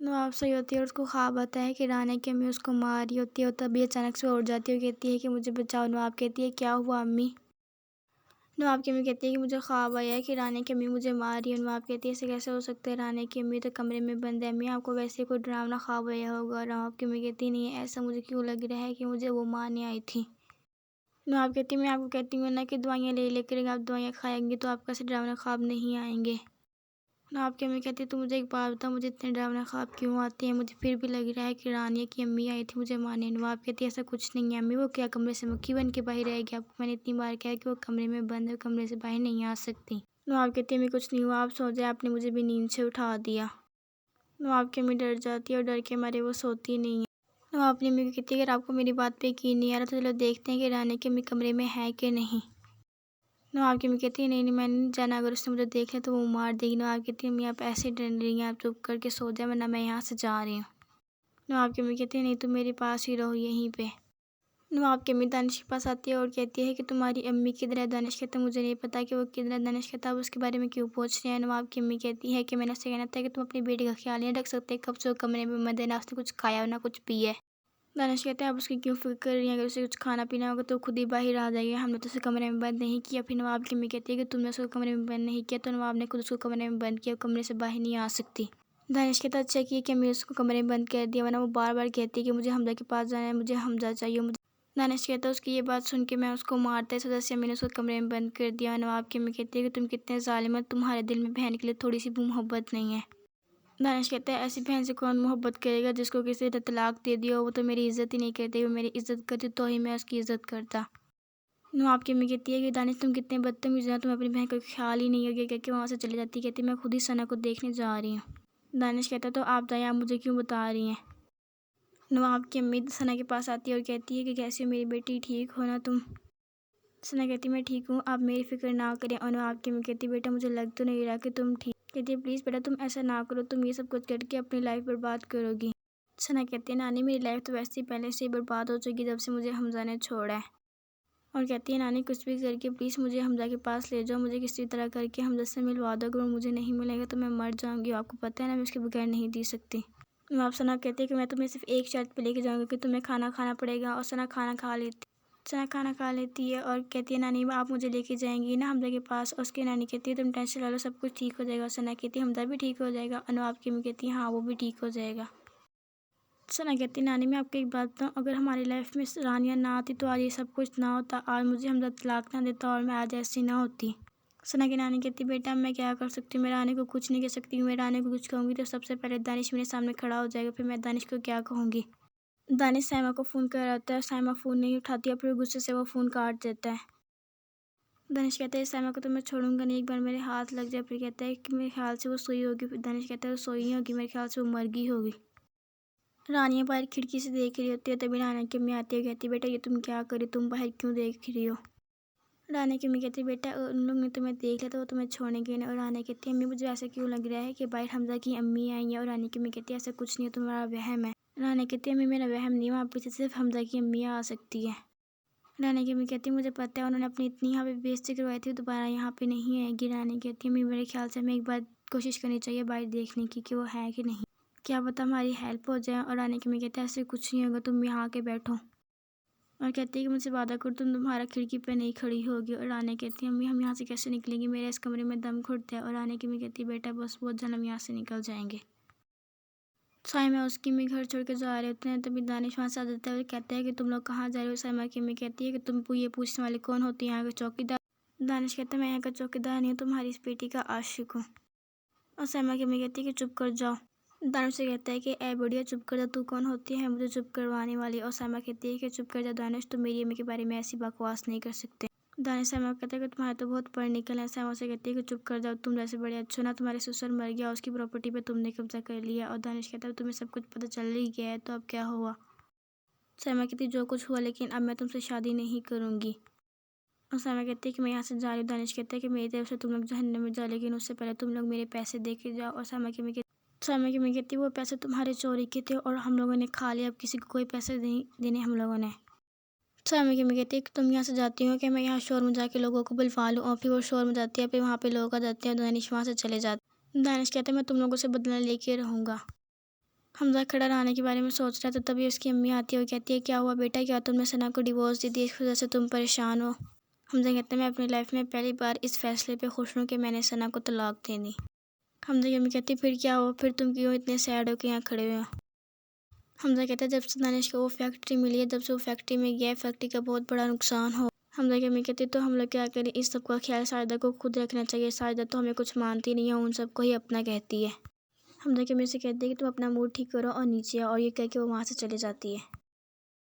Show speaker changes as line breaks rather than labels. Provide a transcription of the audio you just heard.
नवाब सही होती है और उसको ख्वाब आता है कि राना की अम्मी उसको मार रही होती है और तभी अचानक से वो उठ जाती है और कहती है कि मुझे बचाओ। नवाब कहती है क्या हुआ अम्मी? नवाब की अम्मी कहती है कि मुझे ख्वाब आया है कि राना की अम्मी मुझे मार रही है। नवाब कहती है ऐसे कैसे हो सकता है, राना की अम्मी तो कमरे में बंद है। अम्मी आपको वैसे कोई डरावना ख्वाब आया होगा। नवाब की अम्मी कहती नहीं है, ऐसा मुझे क्यों लग रहा है कि मुझे वो मारने आई थी। नवाब कहती मैं आपको कहती हूँ ना कि दवाइयाँ ले लेकर आप दवाइयाँ खाएंगी तो आपको ऐसे डरावना ख्वाब नहीं आएंगे। नवाब की अम्मी कहती है तू मुझे एक बात बता, मुझे इतने डरावना ख्वाब क्यों आते हैं? मुझे फिर भी लग रहा है कि रानिया की अम्मी आई थी मुझे मारने। नवाब कहती है ऐसा कुछ नहीं है अम्मी, वो क्या कमरे से मक्खी बन के बाहर आएगी? आपको मैंने इतनी बार कहा कि वो कमरे में बंद है, कमरे से बाहर नहीं आ सकती। नवाब कहती है अम्मी कुछ नहीं हुआ, आप सो जाए, आपने मुझे भी नींद से उठा दिया। नवाब की अम्मी डर जाती है और डर के मारे वो सोती नहीं है। नवाब अपनी अम्मी को कहती है अगर आपको मेरी बात पे यकीन नहीं आ रहा तो चलो देखते हैं कि रानी की अम्मी कमरे में है कि नहीं। नवाब की अम्मी कहती है नहीं मैंने नहीं जाना, अगर उसने मुझे देख लिया तो वो मार देगी। नवाब कहती है अम्मी आप ऐसे डर रही हैं, आप चुप करके सो जाए वरना मैं यहाँ से जा रही हूँ। नवाब की अम्मी कहती है नहीं तुम मेरे पास ही रहो यहीं पे। नवाब की अम्मी दानिश के पास आती है और कहती है कि तुम्हारी अम्मी किधर है? दानिश कहता है मुझे नहीं पता कि वो किधर है। दानिश कहता है आप उसके बारे में क्यों पूछ रहे हैं? नवाब की अम्मी कहती है कि मैंने उससे कहना था कि तुम अपनी बेटी का ख्याल नहीं रख सकते, कब से वो कमरे में बंद है, ना उसने कुछ खाया और ना कुछ पिया है। दानिश कहते हैं आप उसकी क्यों फिक्र कर रही हैं? अगर उसे कुछ खाना पीना होगा तो खुद ही बाहर आ जाएगी, हमने तो उसे कमरे में बंद नहीं किया। फिर नवाब की अम्मी कहती है कि तुमने उसको कमरे में बंद नहीं किया, तो नवाब ने खुद उसको कमरे में बंद किया, कमरे से बाहर नहीं आ सकती। दानिश कहता है अच्छा किया कि अम्मी उसको कमरे में बंद कर दिया, वरना वो बार बार कहती है कि मुझे हमजा के पास जाना है, मुझे हमजा चाहिए मुझे। दानिश कहता है उसकी ये बात सुन के मैं उसको मारता है, इस वजह से अम्मी ने उसको कमरे में बंद कर दिया। नवाब की अम्मी कहती है कि तुम कितने ज़ालिम हो, तुम्हारे दिल में बहन के लिए थोड़ी सी भी मोहब्बत नहीं है। दानिश कहता है ऐसी बहन से कौन मोहब्बत करेगा जिसको किसी ने तलाक दे दिया हो, वो तो मेरी इज़्ज़त ही नहीं करती, वो मेरी इज़्ज़त करती तो ही मैं उसकी इज़्ज़त करता। नवाब की अम्मी कहती है कि दानिश तुम कितने बदतमीज़ हो, तुम्हें अपनी बहन का ख्याल ही नहीं हो गया, कहकर वहाँ से चली जाती, कहती मैं खुद ही सना को देखने जा रही हूँ। दानिश कहता तो आप जाइए, आप मुझे क्यों बता रही हैं? नवाब की अम्मी सना के पास आती है और कहती है कि कैसी हो मेरी बेटी, ठीक हो ना तुम? सना कहती मैं ठीक हूँ, आप मेरी फ़िक्र ना करें। और नवाब की अम्मी कहती बेटा मुझे लग तो नहीं रहा कि तुम ठीक। कहती है प्लीज़ बेटा तुम ऐसा ना करो, तुम ये सब कुछ करके अपनी लाइफ बर्बाद करोगी। सना कहती है नानी मेरी लाइफ तो वैसे ही पहले से ही बर्बाद हो चुकी जब से मुझे हमजा ने छोड़ा है। और कहती है नानी कुछ भी करके प्लीज़ मुझे हमजा के पास ले जाओ, मुझे किसी तरह करके हमजा से मिलवा दो, अगर वो मुझे नहीं मिलेगा तो मैं मर जाऊँगी, आपको पता है ना मैं उसके बगैर नहीं जी सकती। नवाब सना कहती है कि मैं तुम्हें सिर्फ एक शर्त पे लेके जाऊँगी कि तुम्हें खाना खाना पड़ेगा। और सना खाना खा लेती है और कहती है नानी आप मुझे लेके जाएंगी ना हमजा के पास? और उसकी नानी कहती है तुम टेंशन ला लो, सब कुछ ठीक हो जाएगा। और सना कहती है हमजा भी ठीक हो जाएगा। और नवाब की अम्मी कहती है हाँ वो भी ठीक हो जाएगा। सना कहती है नानी मैं आपको एक बात बताऊँ, अगर हमारी लाइफ में रानिया ना आती तो आज ये सब कुछ ना होता, आज मुझे हमजा तलाक ना देता और मैं आज ऐसी ना होती। सना की नानी कहती बेटा मैं क्या कर सकती हूँ, मैं रानी को कुछ नहीं कह सकती, मैं रानी को कुछ कहूँगी तो सबसे पहले दानिश मेरे सामने खड़ा हो जाएगा, फिर मैं दानिश को क्या कहूँगी। दानिश साइमा को फ़ोन कर रहा होता है, साइमा फ़ोन नहीं उठाती है, फिर गुस्से से वो फ़ोन काट देता है। दानिश कहता है साइमा को तो मैं छोड़ूंगा नहीं, एक बार मेरे हाथ लग जाए। फिर कहता है कि मेरे ख्याल से वो सोई होगी। फिर दानिश कहता है वो सोई नहीं होगी, मेरे ख्याल से वो मर गई होगी। रानिया बाहर खिड़की से देख रही होती है, तभी राना की अम्मी आती है, कहती है बेटा ये तुम क्या करी, तुम बाहर क्यों देख रही हो? राना की अम्मी कहती है बेटा उन लोग ने तुम्हें देख लिया तो वो तुम्हें छोड़ने गए ना। और राना कहती है अम्मी मुझे ऐसा क्यों लग रहा है कि बाहर हमजा की अम्मी आई है। और रानी की अम्मी कहती है ऐसा कुछ नहीं है, तुम्हारा वहम है। राना कहती है अम्मी मेरा वहम नहीं है, वहाँ पीछे सिर्फ हमजा की अम्मी आ सकती है। राना की अम्मी कहती है मुझे पता है, उन्होंने अपनी इतनी यहाँ पे बेइज्जती करवाई थी, दोबारा यहाँ पे नहीं आएगी। रानी कहती है अम्मी मेरे ख्याल से हमें एक बार कोशिश करनी चाहिए बाहर देखने की कि वो है कि नहीं, क्या पता हमारी हेल्प हो जाए। और रानी की अम्मी कहती है ऐसे कुछ नहीं होगा, तुम यहाँ आके बैठो। और कहती है कि मुझसे वादा करो तुम तुम्हारा खिड़की पे नहीं खड़ी होगी। और रानी कहती है अम्मी हम यहाँ से कैसे निकलेंगे, मेरे इस कमरे में दम घुटता है। और रानी की अम्मी कहती है बेटा बस बहुत जल्द हम यहाँ से निकल जाएंगे। साइमा उसकी अम्मी घर छोड़ के जा रहे होते हैं, तभी दानिश वहाँ से आ जाता है और कहता है कि तुम लोग कहाँ जा रहे हो। साइमा की अम्मी कहती है कि तुम ये पूछने वाले कौन होती है, यहाँ का चौकीदार? दानिश कहता है मैं यहाँ का चौकीदार नहीं हूँ, तुम्हारी इस बेटी का आशिक हूँ। और साइमा की अम्मी कहती है कि चुप कर जाओ। दानिश से कहता है कि ए बुढ़िया चुप कर जा, तू कौन होती है मुझे चुप करवाने वाली? और साइमा कहती है कि चुप कर जा दानिश, तुम मेरी अम्मी के बारे में ऐसी बकवास नहीं कर सकते। दानिश साइमा को कहता है कि तुम्हारे तो बहुत पढ़ निकल है। साइमा से कहती है कि चुप कर जाओ, तुम जैसे बड़े अच्छे हो ना, तुम्हारे ससुर मर गया, उसकी प्रॉपर्टी पे तुमने कब्जा कर लिया। और दानिश कहता है तुम्हें सब कुछ पता चल ही गया है तो अब क्या हुआ? साइमा कहती है जो कुछ हुआ, लेकिन अब मैं तुमसे शादी नहीं करूँगी। और साइमा कहती है कि मैं यहाँ से जा रही हूँ। दानिश कहता है कि मेरी तरफ से तुम लोग जहन्नम में जाओ, लेकिन उससे पहले तुम लोग मेरे पैसे दे के जाओ। और साइमा की अम्मी कहती है वो पैसे तुम्हारे चोरी के थे और हम लोगों ने खा लिया, अब किसी को कोई पैसे नहीं देने हम लोगों ने। साइमा की अम्मी कहती है कि तुम यहाँ से जाती हो कि मैं यहाँ शोर मचा के लोगों को बुलवा लूँ? और फिर वो शोर मचाती है, फिर वहाँ पे लोग आ जाते हैं, दानिश वहाँ से चले जाते। दानिश कहता है मैं तुम लोगों से बदला लेके रहूँगा। حمزہ کھڑا رانا کے بارے میں سوچ رہا تھا، تبھی اس کی امی آتی ہے اور کہتی ہے کیا ہوا بیٹا، کیا تم نے ثنا کو ڈیورس دے دی، اس وجہ سے تم پریشان ہو؟ حمزہ کہتا ہے میں اپنی لائف میں پہلی بار اس فیصلے پہ خوش ہوں کہ میں نے ثنا کو طلاق دے دی۔ حمزہ کی امی کہتی ہے پھر کیا ہوا، پھر تم کیوں اتنے سیڈ ہو کے یہاں کھڑے ہوئے ہو؟ حمزہ کہتا ہے جب سے دانش کو وہ فیکٹری ملی ہے، جب سے وہ فیکٹری میں گیا ہے، فیکٹری کا بہت بڑا نقصان ہو۔ حمزہ کی امی کہتی ہے تو ہم لوگ کیا کریں، اس سب کا خیال ساجدہ کو خود رکھنا چاہیے، ساجدہ تو ہمیں کچھ مانتی نہیں ہے، ان سب کو ہی اپنا کہتی ہے۔ حمزہ کی امی سے کہتی ہے کہ تم اپنا موڈ ٹھیک کرو اور نیچے آؤ، اور یہ کہہ کے وہ وہاں سے چلی جاتی ہے۔